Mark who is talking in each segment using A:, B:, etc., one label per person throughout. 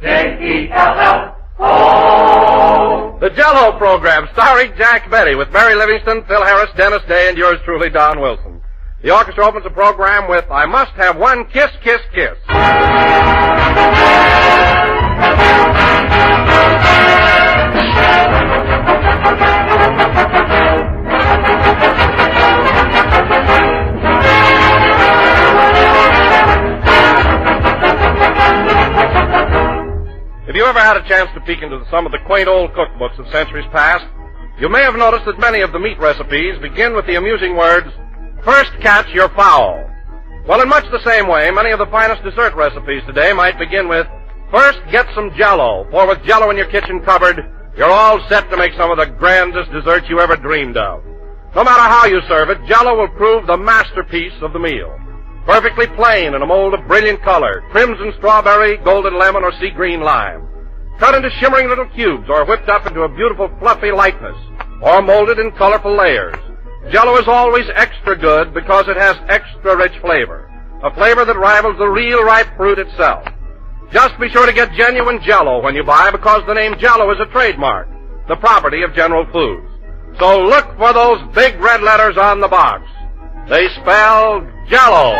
A: J-E-L-L-O.
B: The Jell-O program, starring Jack Benny, with Mary Livingston, Phil Harris, Dennis Day, and yours truly, Don Wilson. The orchestra opens the program with I Must Have One Kiss, Kiss, Kiss. If you ever had a chance to peek into some of the quaint old cookbooks of centuries past, you may have noticed that many of the meat recipes begin with the amusing words, "First catch your fowl." Well, in much the same way, many of the finest dessert recipes today might begin with, "First get some Jell-O, for with Jell-O in your kitchen cupboard, you're all set to make some of the grandest desserts you ever dreamed of." No matter how you serve it, Jell-O will prove the masterpiece of the meal. Perfectly plain in a mold of brilliant color, crimson strawberry, golden lemon, or sea green lime. Cut into shimmering little cubes or whipped up into a beautiful fluffy lightness, or molded in colorful layers. Jell-O is always extra good because it has extra rich flavor, a flavor that rivals the real ripe fruit itself. Just be sure to get genuine Jell-O when you buy, because the name Jell-O is a trademark, the property of General Foods. So look for those big red letters on the box. They spell Jell-O.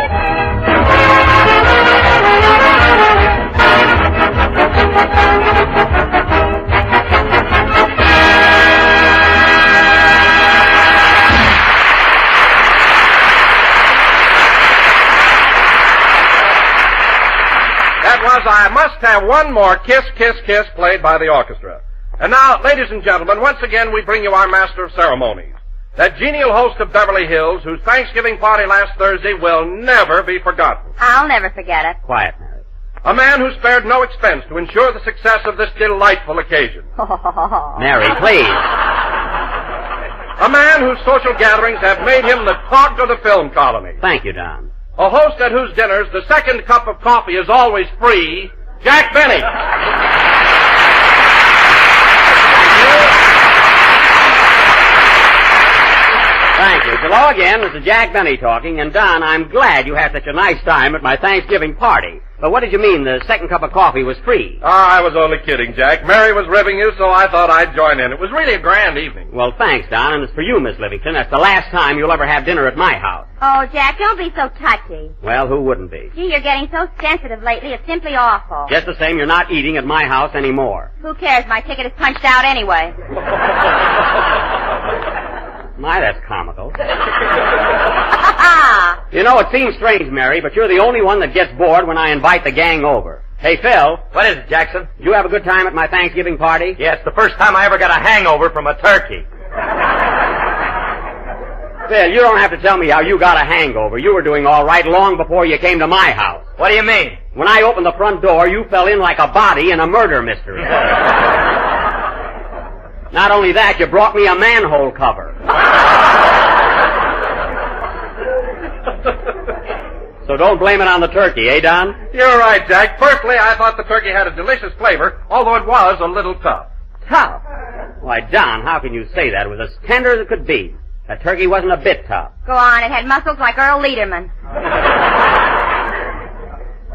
B: That was I Must Have One More Kiss, Kiss, Kiss, played by the orchestra. And now, ladies and gentlemen, once again we bring you our master of ceremonies, that genial host of Beverly Hills whose Thanksgiving party last Thursday will never be forgotten.
C: I'll never forget it.
D: Quiet, Mary.
B: A man who spared no expense to ensure the success of this delightful occasion.
D: Mary, please.
B: A man whose social gatherings have made him the talk of the film colony.
D: Thank you, Don.
B: A host at whose dinners the second cup of coffee is always free, Jack Benny.
D: Thank you. Hello again. This is Jack Benny talking. And, Don, I'm glad you had such a nice time at my Thanksgiving party. But what did you mean the second cup of coffee was free?
B: I was only kidding, Jack. Mary was ribbing you, so I thought I'd join in. It was really a grand evening.
D: Well, thanks, Don. And it's for you, Miss Livingston. That's the last time you'll ever have dinner at my house.
C: Oh, Jack, don't be so touchy.
D: Well, who wouldn't be?
C: Gee, you're getting so sensitive lately, it's simply awful.
D: Just the same, you're not eating at my house anymore.
C: Who cares? My ticket is punched out anyway.
D: My, that's comical. You know, it seems strange, Mary, but you're the only one that gets bored when I invite the gang over. Hey, Phil.
E: What is it, Jackson?
D: Did you have a good time at my Thanksgiving party?
E: Yes, the first time I ever got a hangover from a turkey.
D: Phil, you don't have to tell me how you got a hangover. You were doing all right long before you came to my house.
E: What do you mean?
D: When I opened the front door, you fell in like a body in a murder mystery. Not only that, you brought me a manhole cover. So don't blame it on the turkey, eh, Don?
B: You're right, Jack. Personally, I thought the turkey had a delicious flavor, although it was a little tough.
D: Tough? Why, Don, how can you say that? It was as tender as it could be. That turkey wasn't a bit tough.
C: Go on, it had muscles like Earl Lederman.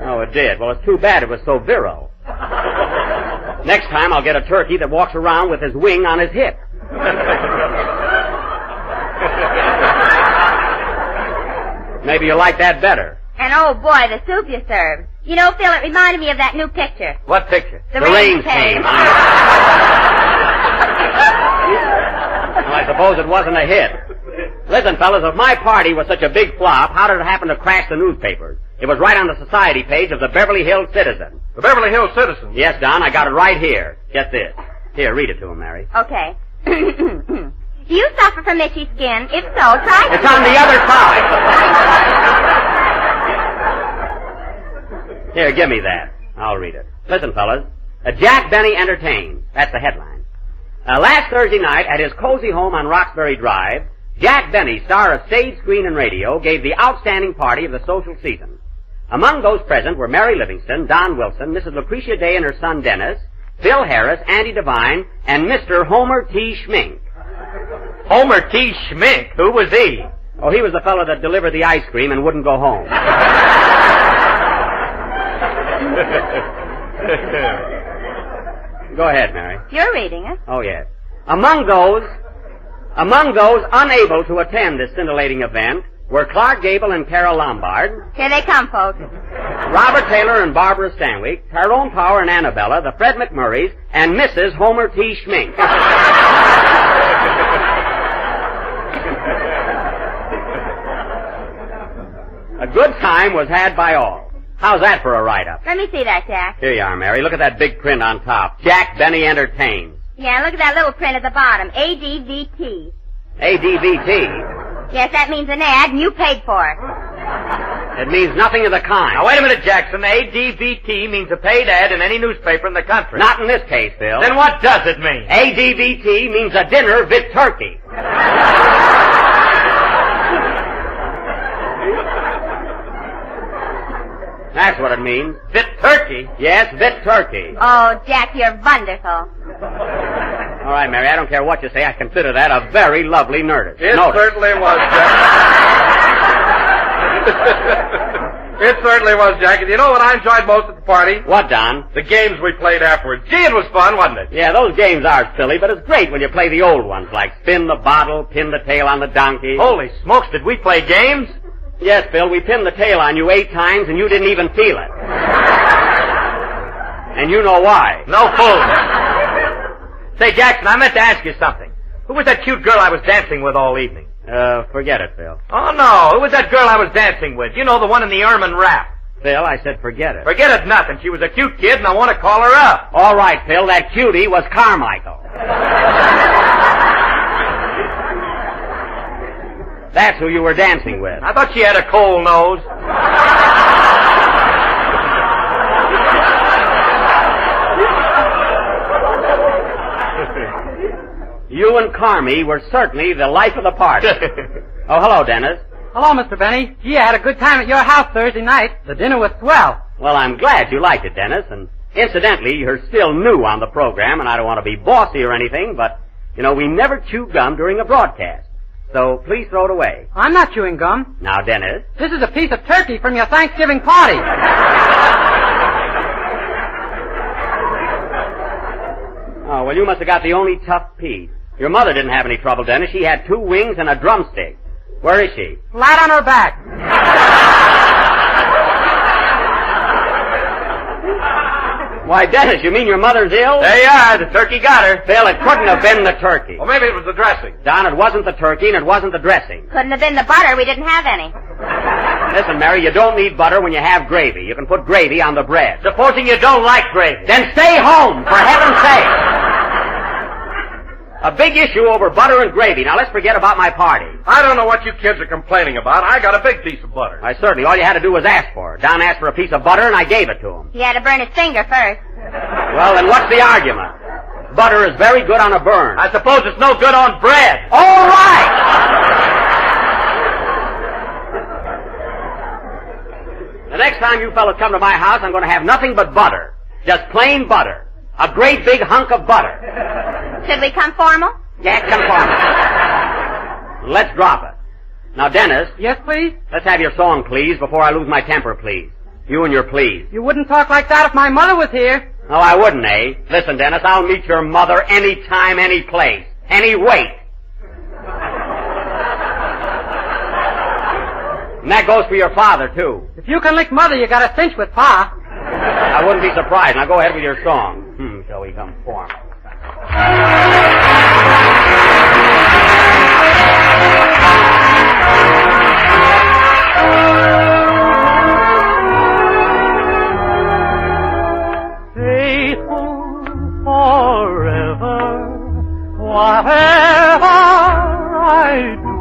D: Oh, it did. Well, it's too bad it was so virile. Next time I'll get a turkey that walks around with his wing on his hip. Maybe you'll like that better.
C: And oh boy, the soup you served. You know, Phil, it reminded me of that new picture.
E: What picture?
C: The
D: rain
C: came.
D: Well, I suppose it wasn't a hit. Listen, fellas, if my party was such a big flop, how did it happen to crash the newspapers? It was right on the society page of the Beverly Hills Citizen.
B: The Beverly Hills Citizen?
D: Yes, Don, I got it right here. Get this. Here, read it to him, Mary.
C: Okay. Do you suffer from itchy skin? If so, try...
D: It's on the other side. Here, give me that. I'll read it. Listen, fellas. Jack Benny entertains. That's the headline. Last Thursday night, at his cozy home on Roxbury Drive, Jack Benny, star of stage, screen, and radio, gave the outstanding party of the social season. Among those present were Mary Livingston, Don Wilson, Mrs. Lucretia Day and her son Dennis, Phil Harris, Andy Devine, and Mr. Homer T. Schmink.
E: Homer T. Schmink? Who was he?
D: Oh, he was the fellow that delivered the ice cream and wouldn't go home. Go ahead, Mary.
C: You're reading it.
D: Oh, yes. Among those unable to attend this scintillating event were Clark Gable and Carol Lombard,
C: Here they come, folks.
D: Robert Taylor and Barbara Stanwyck, Tyrone Power and Annabella, the Fred McMurrays, and Mrs. Homer T. Schmink. A good time was had by all. How's that for a write-up?
C: Let me see that, Jack.
D: Here you are, Mary. Look at that big print on top. Jack Benny Entertains.
C: Yeah, look at that little print at the bottom. ADVT.
D: ADVT.
C: Yes, that means an ad, and you paid for it.
D: It means nothing of the kind.
E: Now, wait a minute, Jackson. ADVT means a paid ad in any newspaper in the country.
D: Not in this case, Phil.
E: Then what does it mean?
D: ADVT means a dinner with turkey. That's what it means.
E: Bit turkey?
D: Yes, bit turkey.
C: Oh, Jack, you're wonderful.
D: All right, Mary, I don't care what you say. I consider that a very lovely notice.
B: It certainly was, Jack. It certainly was, Jack. And you know what I enjoyed most at the party?
D: What, Don?
B: The games we played afterwards. Gee, it was fun, wasn't it?
D: Yeah, those games are silly, but it's great when you play the old ones, like spin the bottle, pin the tail on the donkey.
E: Holy smokes, did we play games?
D: Yes, Phil, we pinned the tail on you 8 times, and you didn't even feel it. And you know why.
E: No fooling. Say, Jackson, I meant to ask you something. Who was that cute girl I was dancing with all evening?
D: Forget it, Phil.
E: Oh, no. Who was that girl I was dancing with? You know, the one in the ermine wrap.
D: Phil, I said forget it.
E: Forget it nothing. She was a cute kid, and I want to call her up.
D: All right, Phil, that cutie was Carmichael. That's who you were dancing with.
E: I thought she had a cold nose.
D: You and Carmi were certainly the life of the party. Oh, hello, Dennis.
A: Hello, Mr. Benny. Gee, I had a good time at your house Thursday night. The dinner was swell.
D: Well, I'm glad you liked it, Dennis. And incidentally, you're still new on the program, and I don't want to be bossy or anything, but, you know, we never chew gum during a broadcast. So please throw it away.
A: I'm not chewing gum.
D: Now, Dennis.
A: This is a piece of turkey from your Thanksgiving party.
D: Oh, well, you must have got the only tough piece. Your mother didn't have any trouble, Dennis. She had 2 wings and a drumstick. Where is she?
A: Flat on her back.
D: Why, Dennis, you mean your mother's ill?
E: There you are. The turkey got her.
D: Phil, it couldn't have been the turkey.
B: Well, maybe it was the dressing.
D: Don, it wasn't the turkey and it wasn't the dressing.
C: Couldn't have been the butter. We didn't have any.
D: Listen, Mary, you don't need butter when you have gravy. You can put gravy on the bread.
E: Supposing you don't like gravy.
D: Then stay home, for heaven's sake. A big issue over butter and gravy. Now, let's forget about my party.
B: I don't know what you kids are complaining about. I got a big piece of butter.
D: I certainly. All you had to do was ask for it. Don asked for a piece of butter, and I gave it to him.
C: He had to burn his finger first.
D: Well, then what's the argument? Butter is very good on a burn.
E: I suppose it's no good on bread.
D: All right! The next time you fellas come to my house, I'm going to have nothing but butter. Just plain butter. A great big hunk of butter.
C: Should we come formal?
D: Yeah, come on. Let's drop it. Now, Dennis.
A: Yes, please?
D: Let's have your song, please, before I lose my temper, please. You and your please.
A: You wouldn't talk like that if my mother was here.
D: No, I wouldn't, eh? Listen, Dennis, I'll meet your mother any time, any place, any weight. And that goes for your father, too.
A: If you can lick mother, you got a cinch with Pa.
D: I wouldn't be surprised. Now go ahead with your song. Shall we come formal?
A: Faithful forever, whatever I do,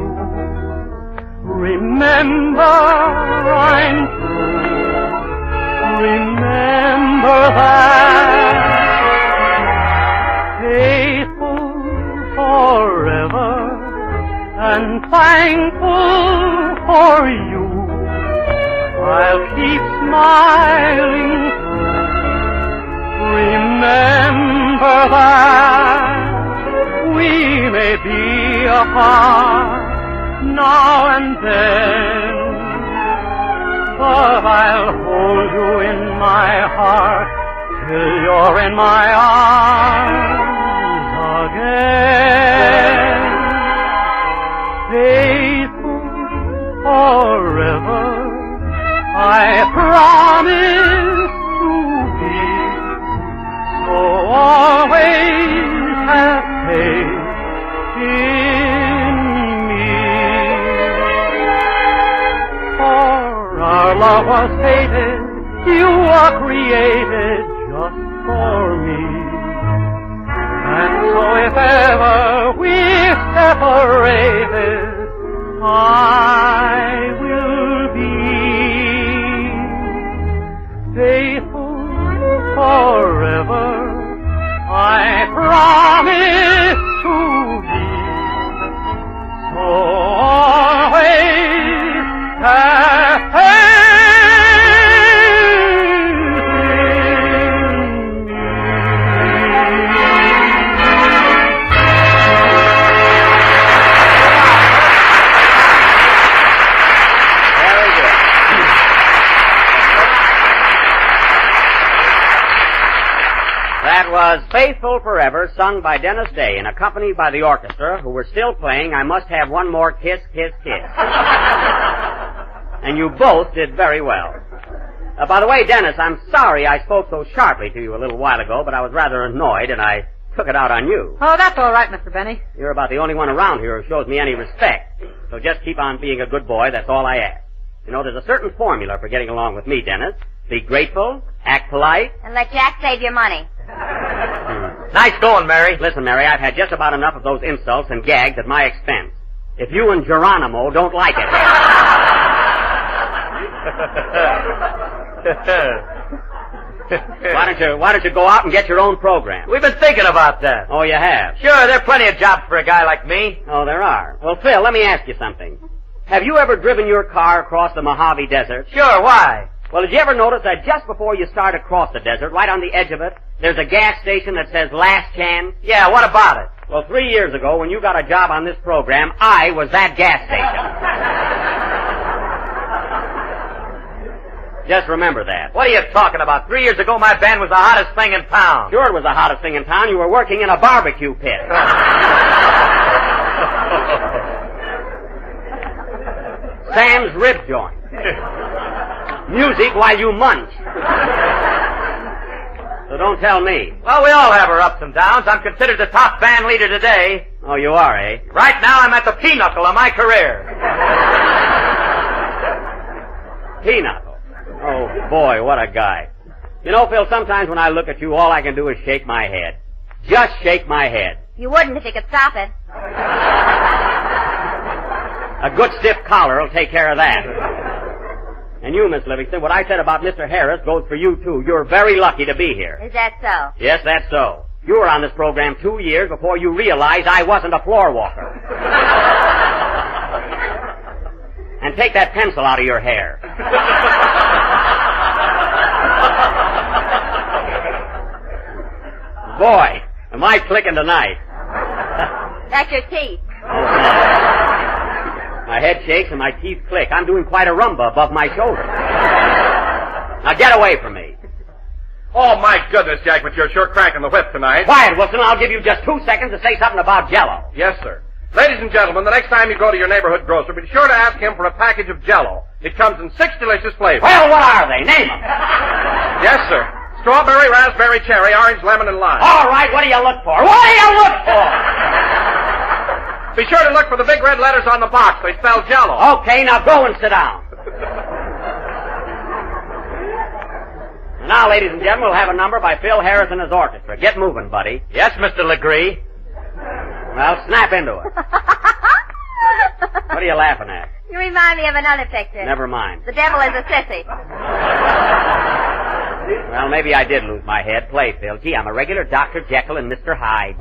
A: remember I'm true. Remember that. Faithful forever and thankful for you, I'll keep smiling through. Remember that we may be apart now and then, but I'll hold you in my heart till you're in my arms again. Faithful forever, I promise to be, so always have faith in me. For our love was fated, you were created just for me. And so if ever we're separated, I will be faithful forever. I promise to be, so always have faith in me.
D: Very good. That was Faithful Forever, sung by Dennis Day and accompanied by the orchestra, who were still playing I Must Have One More Kiss, Kiss, Kiss. And you both did very well. By the way, Dennis, I'm sorry I spoke so sharply to you a little while ago, but I was rather annoyed and I took it out on you.
A: Oh, that's all right, Mr. Benny.
D: You're about the only one around here who shows me any respect. So just keep on being a good boy, that's all I ask. You know, there's a certain formula for getting along with me, Dennis. Be grateful, act polite.
C: And let Jack save your money.
E: Nice going, Mary.
D: Listen, Mary, I've had just about enough of those insults and gags at my expense. If you and Geronimo don't like it... Why don't you go out and get your own program?
E: We've been thinking about that.
D: Oh, you have?
E: Sure, there are plenty of jobs for a guy like me.
D: Oh, there are. Well, Phil, let me ask you something. Have you ever driven your car across the Mojave Desert?
E: Sure, why?
D: Well, did you ever notice that just before you start across the desert, right on the edge of it, there's a gas station that says Last Chance?
E: Yeah, what about it?
D: Well, 3 years ago, when you got a job on this program, I was that gas station. Just remember that.
E: What are you talking about? 3 years ago, my band was the hottest thing in town.
D: Sure, it was the hottest thing in town. You were working in a barbecue pit. Sam's rib joint. Music while you munch. So don't tell me.
E: Well, we all have our ups and downs. I'm considered the top band leader today.
D: Oh, you are, eh?
E: Right now, I'm at the pinnacle of my career.
D: Pinnacle. Oh, boy, what a guy. You know, Phil, sometimes when I look at you, all I can do is shake my head. Just shake my head.
C: You wouldn't if you could stop it.
D: A good stiff collar will take care of that. And you, Miss Livingston, what I said about Mr. Harris goes for you, too. You're very lucky to be here.
C: Is that so?
D: Yes, that's so. You were on this program 2 years before you realized I wasn't a floor walker. And take that pencil out of your hair. Boy, am I clicking tonight.
C: That's your teeth.
D: My head shakes and my teeth click. I'm doing quite a rumba above my shoulder. Now get away from me.
B: Oh, my goodness, Jack, but you're sure cranking the whip tonight.
D: Quiet, Wilson. I'll give you just 2 seconds to say something about Jell-O.
B: Yes, sir. Ladies and gentlemen, the next time you go to your neighborhood grocer, be sure to ask him for a package of Jell-O. It comes in 6 delicious flavors.
D: Well, what are they? Name them.
B: Yes, sir. Strawberry, raspberry, cherry, orange, lemon, and lime.
D: All right, what do you look for? What do you look for?
B: Be sure to look for the big red letters on the box. They spell Jell-O.
D: Okay, now go and sit down. Now, ladies and gentlemen, we'll have a number by Phil Harris and his orchestra. Get moving, buddy.
E: Yes, Mr. Legree.
D: Well, snap into it. What are you laughing at?
C: You remind me of another picture.
D: Never mind.
C: The devil is a sissy.
D: Well, maybe I did lose my head. Play, Phil. Gee, I'm a regular Dr. Jekyll and Mr. Hyde.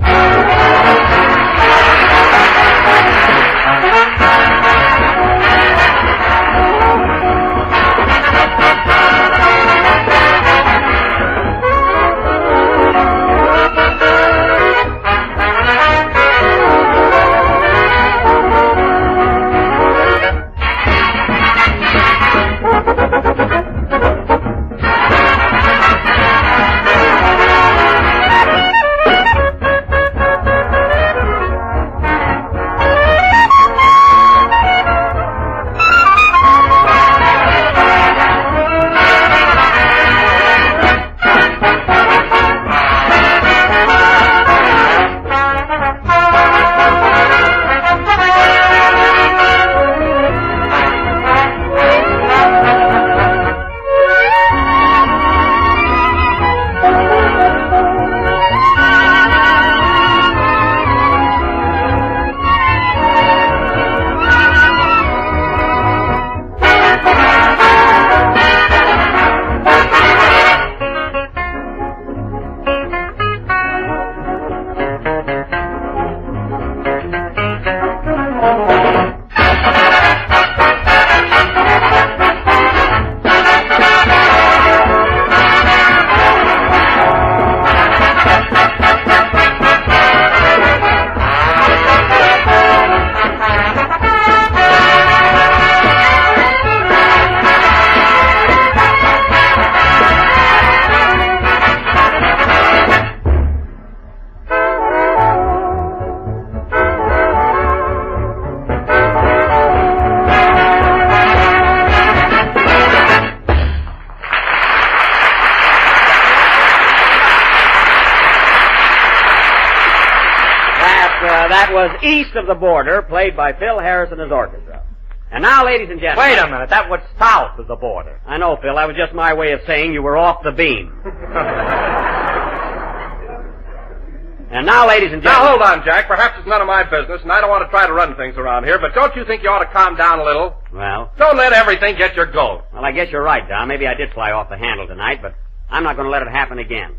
D: that was East of the Border, played by Phil Harris and his orchestra. And now, ladies and gentlemen...
E: Wait a minute, that was south of the border.
D: I know, Phil, that was just my way of saying you were off the beam. And now, ladies and
B: Now,
D: gentlemen...
B: hold on, Jack. Perhaps it's none of my business, and I don't want to try to run things around here, but don't you think you ought to calm down a little?
D: Well,
B: Don't let everything get your goat.
D: I guess you're right, Don. Maybe I did fly off the handle tonight, but I'm not going to let it happen again.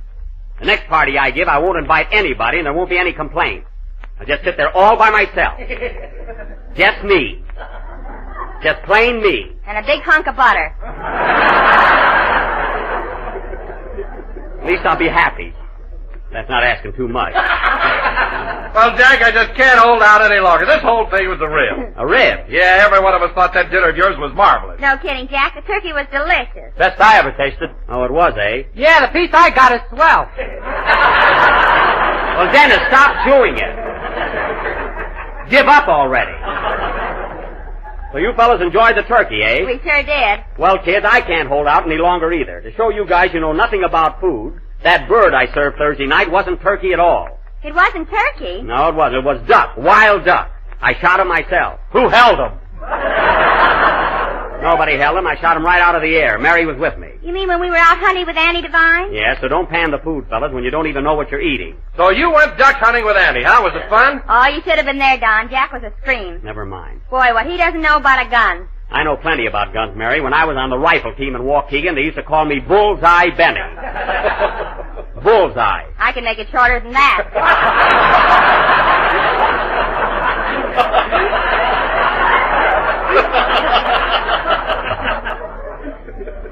D: The next party I give, I won't invite anybody, and there won't be any complaints. I'll just sit there all by myself. Just me. Just plain me.
C: And a big hunk of butter.
D: At least I'll be happy. That's not asking too much.
B: Well, Jack, I just can't hold out any longer. This whole thing was a rib.
D: A rib?
B: Yeah, every one of us thought that dinner of yours was marvelous.
C: No kidding, Jack. The turkey was delicious.
E: Best I ever tasted.
D: Oh, it was, eh?
A: Yeah, the piece I got is swell.
D: Well, Dennis, stop chewing it. Give up already. So you fellas enjoyed the turkey, eh?
C: We sure did.
D: Well, kids, I can't hold out any longer either. To show you guys you know nothing about food, that bird I served Thursday night wasn't turkey at all.
C: It wasn't turkey.
D: No, it wasn't. It was duck. Wild duck. I shot him myself.
E: Who held him?
D: Nobody held him. I shot him right out of the air. Mary was with me.
C: You mean when we were out hunting with Annie Devine?
D: Yeah, so don't pan the food, fellas, when you don't even know what you're eating.
B: So you went duck hunting with Andy, huh? Was it fun?
C: Oh, you should have been there, Don. Jack was a scream.
D: Never mind.
C: Boy, what he doesn't know about a gun.
D: I know plenty about guns, Mary. When I was on the rifle team in Waukegan, they used to call me Bullseye Benny. Bullseye.
C: I can make it shorter than that.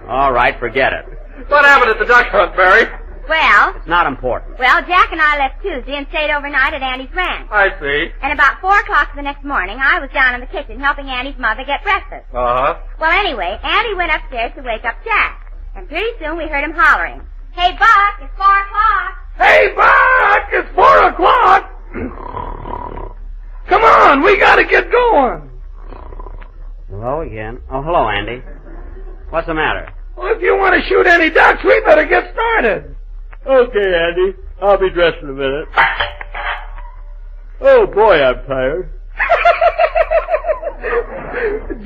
D: All right, forget it.
B: What happened at the duck hunt, Mary?
C: Well,
D: It's not important.
C: Jack and I left Tuesday and stayed overnight at Annie's ranch.
B: I see.
C: And about 4 o'clock the next morning, I was down in the kitchen helping Annie's mother get breakfast.
B: Uh-huh.
C: Well, anyway, Annie went upstairs to wake up Jack. And pretty soon we heard him hollering, "Hey, Buck, it's 4 o'clock.
F: Hey, Buck, it's 4 o'clock. Come on, we gotta get going.
D: Hello again. Oh, hello, Andy. What's the matter?
F: Well, if you want to shoot any ducks, we better get started.
E: Okay, Andy. I'll be dressed in a minute. Oh, boy, I'm tired.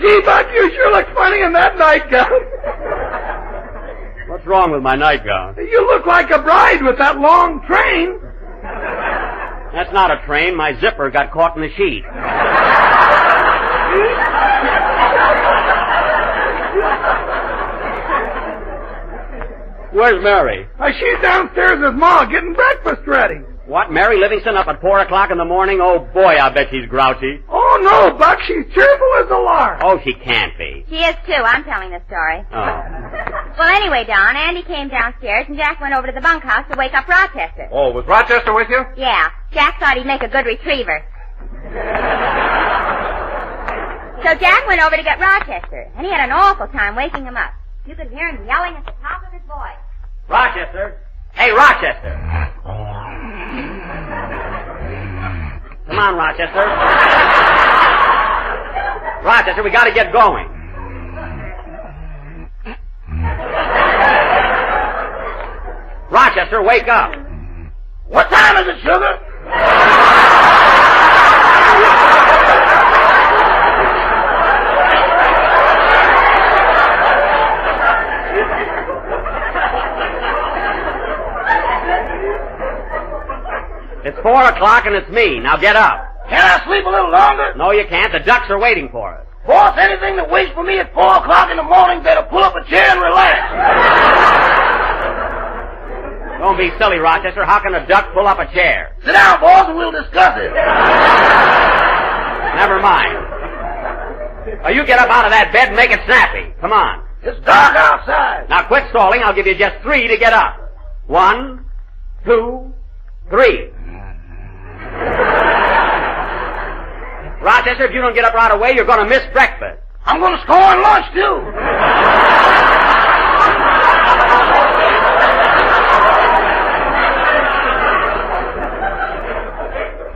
F: Gee, Buck, you sure look funny in that nightgown.
D: What's wrong with my nightgown?
F: You look like a bride with that long train.
D: That's not a train. My zipper got caught in the sheet. Where's Mary?
F: She's downstairs with Ma getting breakfast ready.
D: What, Mary Livingston up at 4 o'clock in the morning? Oh, boy, I bet she's grouchy.
F: Oh, no, Buck, she's cheerful as a lark.
D: Oh, she can't be.
C: She is, too. I'm telling the story.
D: Oh.
C: Well, anyway, Don, Andy came downstairs and Jack went over to the bunkhouse to wake up Rochester.
B: Oh, was Rochester with you?
C: Yeah, Jack thought he'd make a good retriever. So Jack went over to get Rochester, and he had an awful time waking him up. You could hear him yelling at the top of his voice.
D: Rochester! Hey, Rochester! Come on, Rochester. Rochester, we gotta get going. Rochester, wake up.
F: What time is it, sugar?
D: It's 4 o'clock and it's me. Now get up.
F: Can I sleep a little longer?
D: No, you can't. The ducks are waiting for us.
F: Boss, anything that waits for me at 4 o'clock in the morning better pull up a chair and relax.
D: Don't be silly, Rochester. How can a duck pull up a chair?
F: Sit down, boss, and we'll discuss it.
D: Never mind. Now you get up out of that bed and make it snappy. Come on.
F: It's dark outside.
D: Now quit stalling. I'll give you just 3 to get up. 1, 2, 3. Rochester, if you don't get up right away, you're going to miss breakfast.
F: I'm going to score on lunch, too.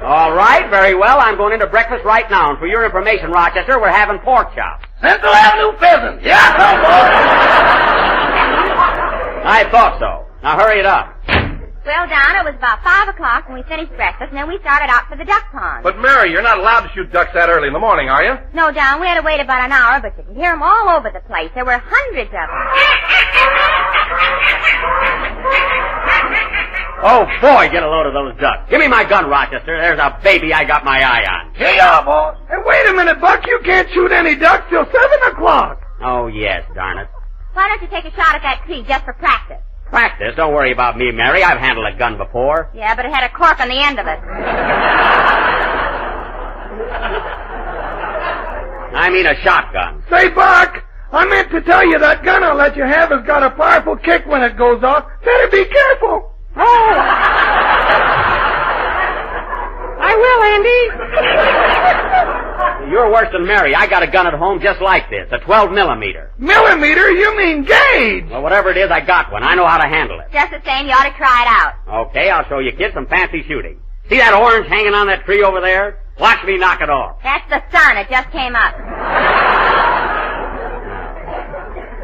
D: All right, very well. I'm going into breakfast right now. And for your information, Rochester, we're having pork chops.
F: Central Avenue pheasant. Yeah, come, boss.
D: I thought so. Now hurry it up.
C: Well, Don, it was about 5 o'clock when we finished breakfast, and then we started out for the duck pond.
B: But, Mary, you're not allowed to shoot ducks that early in the morning, are you?
C: No, Don, we had to wait about an hour, but you could hear them all over the place. There were hundreds of them.
D: Oh, boy, get a load of those ducks. Give me my gun, Rochester. There's a baby I got my eye on.
F: Here you are, boss.
G: Hey, wait a minute, Buck. You can't shoot any ducks till 7 o'clock.
D: Oh, yes, darn it.
C: Why don't you take a shot at that tree just for practice?
D: Practice? Don't worry about me, Mary. I've handled a gun before.
C: Yeah, but it had a cork on the end of it.
D: I mean a shotgun.
G: Say, Buck, I meant to tell you that gun I'll let you have has got a powerful kick when it goes off. Better be careful.
D: Oh! I will, Andy. You're worse than Mary. I got a gun at home just like this, a 12 millimeter.
G: Millimeter? You mean gauge?
D: Well, whatever it is, I got one. I know how to handle it.
C: Just the same, you ought to try it out.
D: Okay, I'll show you kids some fancy shooting. See that orange hanging on that tree over there? Watch me knock it off.
C: That's the sun. It just came up.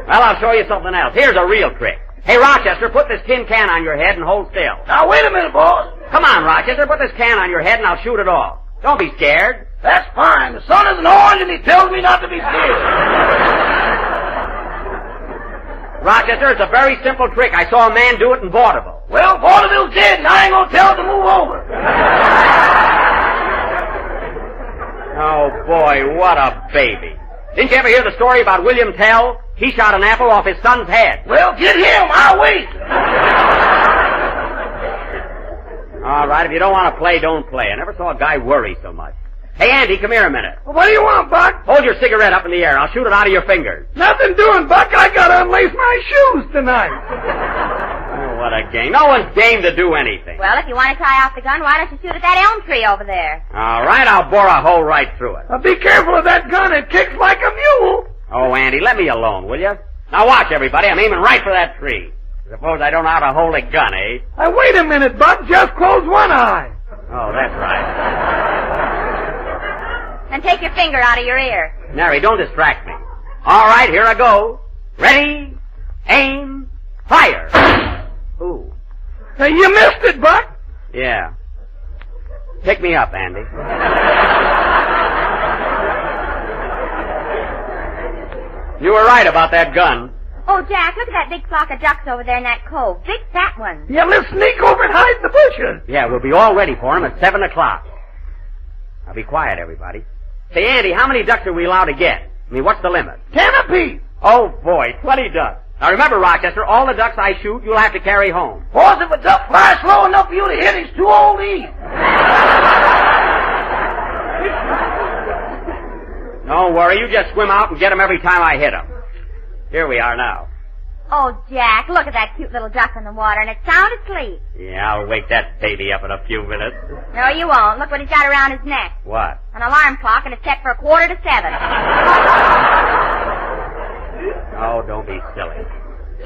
D: Well, I'll show you something else. Here's a real trick. Hey, Rochester, put this tin can on your head and hold still.
F: Now, wait a minute, boss.
D: Come on, Rochester, put this can on your head and I'll shoot it off. Don't be scared.
F: That's fine. The sun isn't orange and he tells me not to be scared.
D: Rochester, it's a very simple trick. I saw a man do it in vaudeville.
F: Well, vaudeville's dead and I ain't gonna tell it to move over.
D: Oh, boy, what a baby. Didn't you ever hear the story about William Tell? He shot an apple off his son's head.
F: Well, get him. I'll wait.
D: All right, if you don't want to play, don't play. I never saw a guy worry so much. Hey, Andy, come here a minute.
G: What do you want, Buck?
D: Hold your cigarette up in the air. I'll shoot it out of your fingers.
G: Nothing doing, Buck. I gotta unlace my shoes tonight.
D: Oh, what a game. No one's game to do anything.
C: Well, if you want to try out the gun, why don't you shoot at that elm tree over there?
D: All right, I'll bore a hole right through it.
G: Now be careful of that gun. It kicks like a mule.
D: Oh, Andy, let me alone, will you? Now watch, everybody. I'm aiming right for that tree. Suppose I don't know how to hold a gun, eh?
G: Wait a minute, Buck. Just close one eye.
D: Oh, that's right.
C: Then take your finger out of your ear.
D: Mary, don't distract me. All right, here I go. Ready, aim, fire. Ooh.
G: Hey, you missed it, Buck.
D: Yeah. Pick me up, Andy. You were right about that gun.
C: Oh, Jack, look at that big flock of ducks over there in that cove. Big fat ones.
G: Yeah, let's sneak over and hide in the bushes.
D: Yeah, we'll be all ready for him at 7 o'clock. Now be quiet, everybody. Say, Andy, how many ducks are we allowed to get? I mean, what's the limit?
G: 10 apiece.
D: Oh, boy, 20 ducks. Now remember, Rochester, all the ducks I shoot, you'll have to carry home.
F: Boss, if a duck flies slow enough for you to hit, he's too old to eat.
D: Don't worry, you just swim out and get them every time I hit them. Here we are now.
C: Oh, Jack, look at that cute little duck in the water, and it's sound asleep.
D: Yeah, I'll wake that baby up in a few minutes.
C: No, you won't. Look what he's got around his neck.
D: What?
C: An alarm clock, and it's set for 6:45.
D: Oh, don't be silly.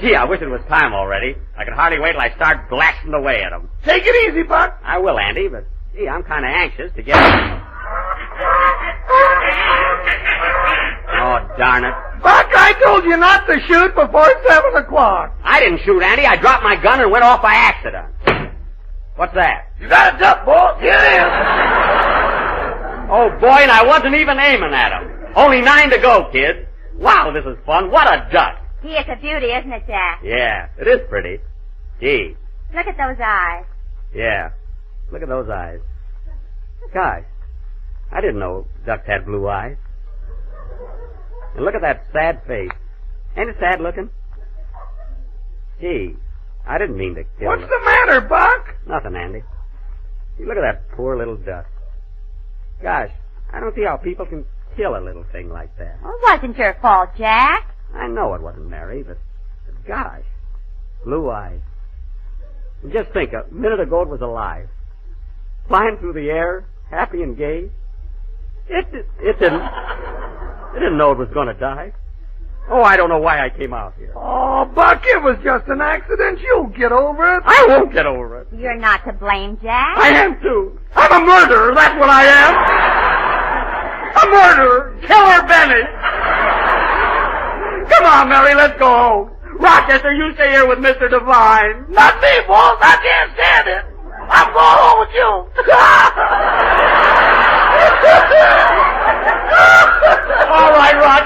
D: Gee, I wish it was time already. I could hardly wait till I start blasting away at them.
G: Take it easy, Buck.
D: I will, Andy, but gee, I'm kind of anxious to get... Oh, darn it.
G: Buck, I told you not to shoot before 7 o'clock.
D: I didn't shoot, Andy. I dropped my gun and went off by accident. What's that?
F: You got a duck, boss. Here it is.
D: Oh, boy, and I wasn't even aiming at him. Only 9 to go, kids. Wow, this is fun. What a duck.
C: Gee, it's a beauty, isn't it, Jack?
D: Yeah, it is pretty. Gee.
C: Look at those eyes.
D: Yeah. Look at those eyes. Gosh, I didn't know ducks had blue eyes. And look at that sad face. Ain't it sad looking? Gee, I didn't mean to kill
G: What's
D: them.
G: the matter, Buck?
D: Nothing, Andy. You look at that poor little duck. Gosh, I don't see how people can kill a little thing like that.
C: Well, it wasn't your fault, Jack.
D: I know it wasn't Mary, but gosh, blue eyes. And just think, a minute ago it was alive. Flying through the air, happy and gay. It didn't know it was going to die. Oh, I don't know why I came out here.
G: Oh, Buck, it was just an accident. You'll get over it.
D: I won't get over it.
C: You're not to blame, Jack.
G: I am too. I'm a murderer, that's what I am. A murderer. Killer Benny. Come on, Mary, let's go home. Rochester, you stay here with Mr. Devine.
F: Not me, boss. I can't stand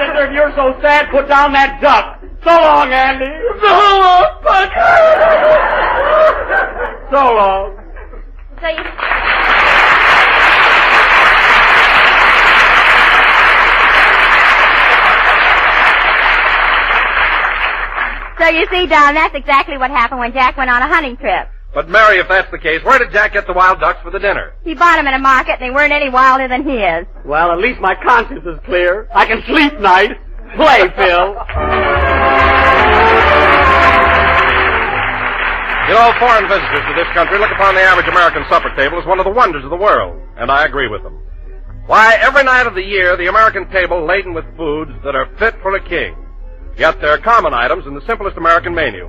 D: bartender, if you're so sad, put down that duck. So long, Andy.
G: So long, Bucky.
D: So long.
C: So you... So you see, Don, that's exactly what happened when Jack went on a hunting trip.
B: But, Mary, if that's the case, where did Jack get the wild ducks for the dinner?
C: He bought them in a market, and they weren't any wilder than his.
D: Well, at least my conscience is clear. I can sleep nice. Play, Phil.
B: You know, foreign visitors to this country look upon the average American supper table as one of the wonders of the world, and I agree with them. Why, every night of the year, the American table laden with foods that are fit for a king. Yet they're common items in the simplest American menu.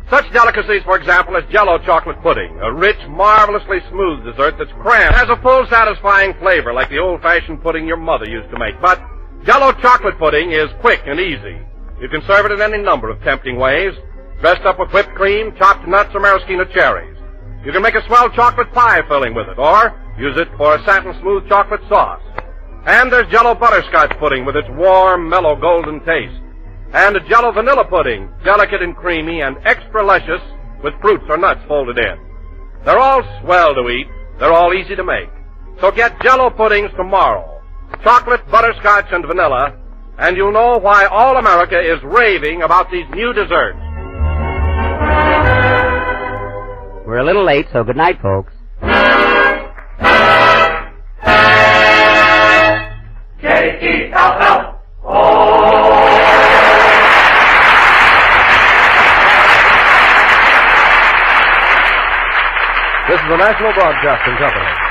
B: Such delicacies, for example, as Jell-O chocolate pudding, a rich, marvelously smooth dessert that's cramped, has a full, satisfying flavor like the old-fashioned pudding your mother used to make. But Jell-O chocolate pudding is quick and easy. You can serve it in any number of tempting ways, dressed up with whipped cream, chopped nuts, or maraschino cherries. You can make a swell chocolate pie filling with it, or use it for a satin-smooth chocolate sauce. And there's Jell-O butterscotch pudding with its warm, mellow, golden taste. And a Jell-O vanilla pudding, delicate and creamy and extra luscious with fruits or nuts folded in. They're all swell to eat. They're all easy to make. So get Jell-O puddings tomorrow. Chocolate, butterscotch, and vanilla, and you'll know why all America is raving about these new desserts.
D: We're a little late, so good night, folks.
F: J-E-L-L.
B: This is the National Broadcasting Company.